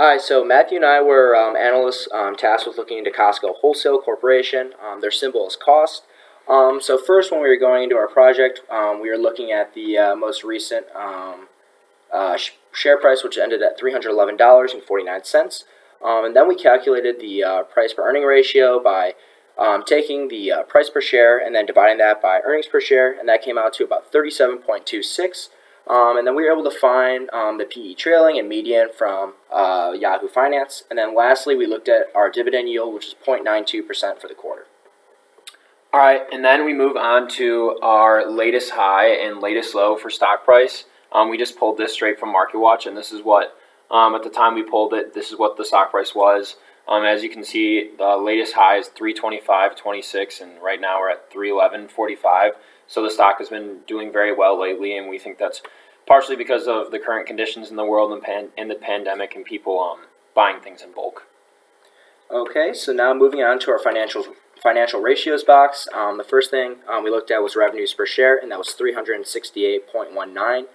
Hi, so Matthew and I were analysts tasked with looking into Costco Wholesale Corporation. Their symbol is cost. So first, when we were going into our project, we were looking at the most recent share price, which ended at $311.49. And then we calculated the price per earning ratio by taking the price per share and then dividing that by earnings per share, and that came out to about 37.26. And then we were able to find the PE trailing and median from Yahoo Finance. And then lastly, we looked at our dividend yield, which is 0.92% for the quarter. All right, and then we move on to our latest high and latest low for stock price. We just pulled this straight from MarketWatch, and this is what, at the time we pulled it, this is what the stock price was. As you can see, the latest high is 325.26, and right now we're at 311.45. So the stock has been doing very well lately, and we think that's partially because of the current conditions in the world and the pandemic and people buying things in bulk. Okay, so now moving on to our financial ratios box. The first thing we looked at was revenues per share, and that was 368.19.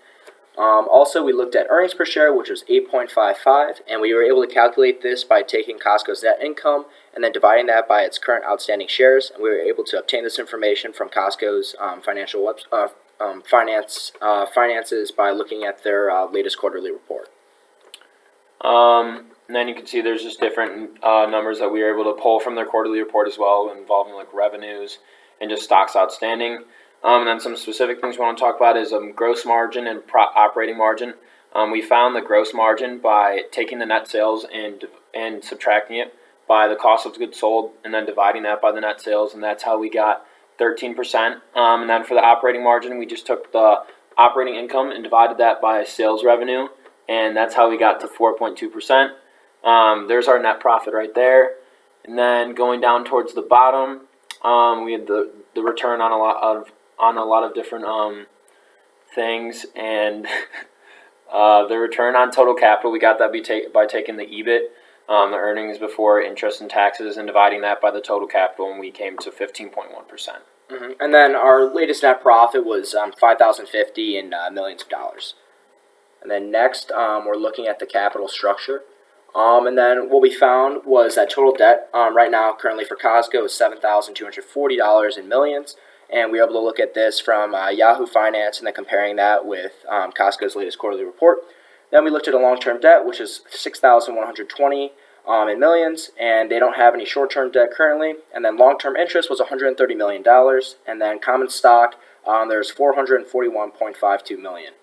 Also, we looked at earnings per share, which was 8.55, and we were able to calculate this by taking Costco's net income and then dividing that by its current outstanding shares, and we were able to obtain this information from Costco's finances by looking at their latest quarterly report. And then you can see there's just different numbers that we were able to pull from their quarterly report as well, involving like revenues and just stocks outstanding. And then some specific things we want to talk about is gross margin and operating margin. We found the gross margin by taking the net sales and subtracting it by the cost of goods sold and then dividing that by the net sales, and that's how we got 13%. And then for the operating margin, we just took the operating income and divided that by sales revenue, and that's how we got to 4.2%. There's our net profit right there. And then going down towards the bottom, we had the return on a lot of different things, and the return on total capital, we got that by taking the EBIT, the earnings before interest and taxes, and dividing that by the total capital, and we came to 15.1%. Mm-hmm. And then our latest net profit was $5,050 in millions of dollars. And then next, we're looking at the capital structure. And then what we found was that total debt right now, currently for Costco, is $7,240 in millions. And we were able to look at this from Yahoo Finance and then comparing that with Costco's latest quarterly report. Then we looked at a long-term debt, which is $6,120 in millions, and they don't have any short-term debt currently. And then long-term interest was $130 million. And then common stock, there's $441.52 million.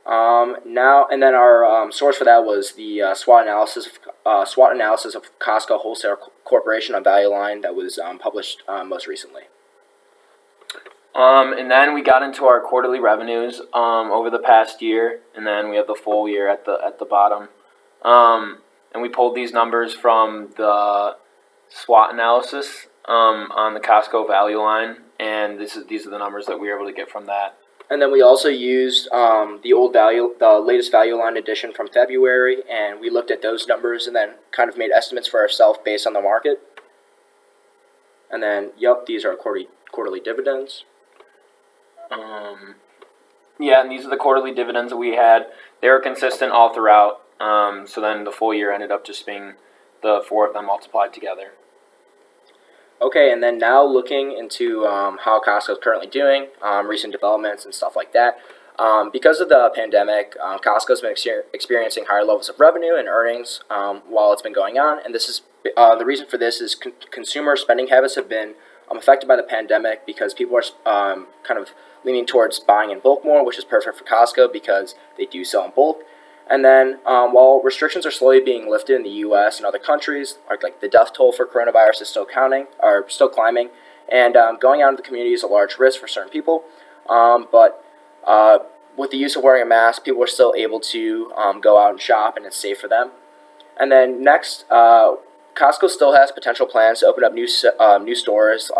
And then our source for that was the SWOT analysis of Costco Wholesale Corporation on Value Line that was published most recently. And then we got into our quarterly revenues over the past year, and then we have the full year at the bottom. And we pulled these numbers from the SWOT analysis on the Costco Value Line, and these are the numbers that we were able to get from that. And then we also used the latest Value Line edition from February, and we looked at those numbers and then kind of made estimates for ourselves based on the market. And then, these are quarterly dividends. Yeah, and these are the quarterly dividends that we had. They were consistent all throughout. So then the full year ended up just being the four of them multiplied together. Okay, and then now looking into how Costco is currently doing, recent developments and stuff like that. Because of the pandemic, Costco's been experiencing higher levels of revenue and earnings while it's been going on, and this is the reason for this is consumer spending habits have been affected by the pandemic because people are kind of leaning towards buying in bulk more, which is perfect for Costco because they do sell in bulk. And then while restrictions are slowly being lifted in the U.S. and other countries, like the death toll for coronavirus is still climbing, and going out into the community is a large risk for certain people. But with the use of wearing a mask, people are still able to go out and shop, and it's safe for them. And then next, Costco still has potential plans to open up new stores,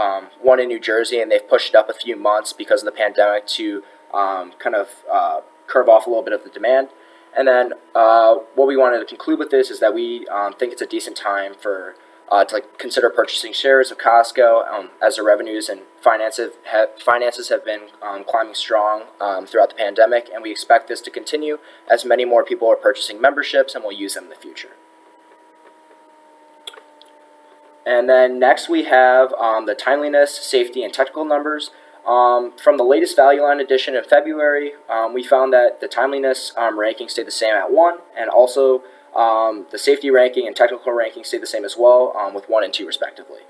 one in New Jersey, and they've pushed it up a few months because of the pandemic to kind of curve off a little bit of the demand. And then what we wanted to conclude with this is that we think it's a decent time to consider purchasing shares of Costco as the revenues and finances have been climbing strong throughout the pandemic, and we expect this to continue as many more people are purchasing memberships and will use them in the future. And then next we have the timeliness, safety, and technical numbers. From the latest value line edition in February, we found that the timeliness ranking stayed the same at 1, and also the safety ranking and technical ranking stayed the same as well, with 1 and 2 respectively.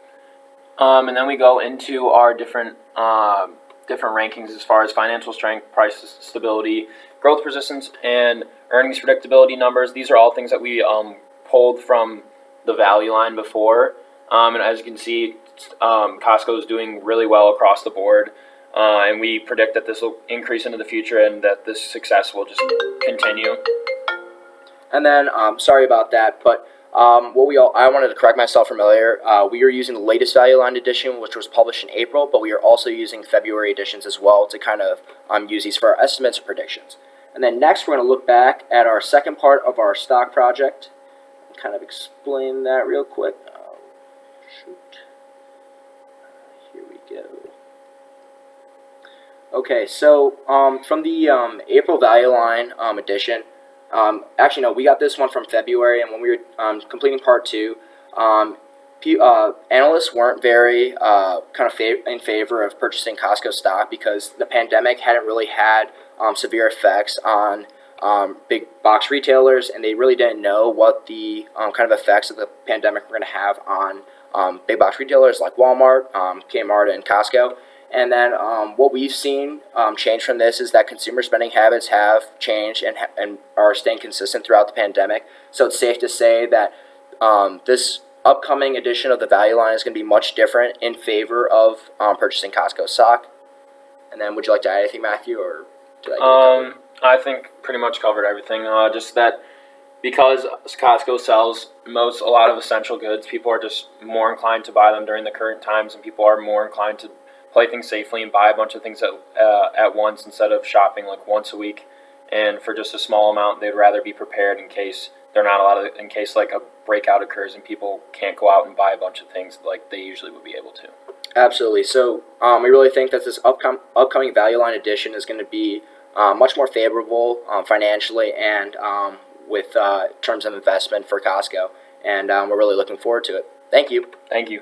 And then we go into our different rankings as far as financial strength, price stability, growth persistence, and earnings predictability numbers. These are all things that we pulled from the value line before. And as you can see, Costco is doing really well across the board. And we predict that this will increase into the future and that this success will just continue. And then, sorry about that, but I wanted to correct myself from earlier. We are using the latest value line edition, which was published in April, but we are also using February editions as well to kind of use these for our estimates and predictions. And then next, we're going to look back at our second part of our stock project and kind of explain that real quick. Here we go. Okay, so from the April value line edition, actually, no, we got this one from February, and when we were completing part 2, analysts weren't very in favor of purchasing Costco stock because the pandemic hadn't really had severe effects on big box retailers, and they really didn't know what the kind of effects of the pandemic were going to have on big box retailers like Walmart, Kmart, and Costco. And then what we've seen change from this is that consumer spending habits have changed and are staying consistent throughout the pandemic. So it's safe to say that this upcoming edition of the value line is going to be much different in favor of purchasing Costco stock. And then would you like to add anything, Matthew, or did I get it covered? I think pretty much covered everything. Just that because Costco sells a lot of essential goods, people are just more inclined to buy them during the current times, and people are more inclined to play things safely and buy a bunch of things at once instead of shopping like once a week. And for just a small amount, they'd rather be prepared in case in case like a breakout occurs and people can't go out and buy a bunch of things like they usually would be able to. Absolutely. So we really think that this upcoming value line edition is going to be much more favorable financially and with terms of investment for Costco. And we're really looking forward to it. Thank you. Thank you.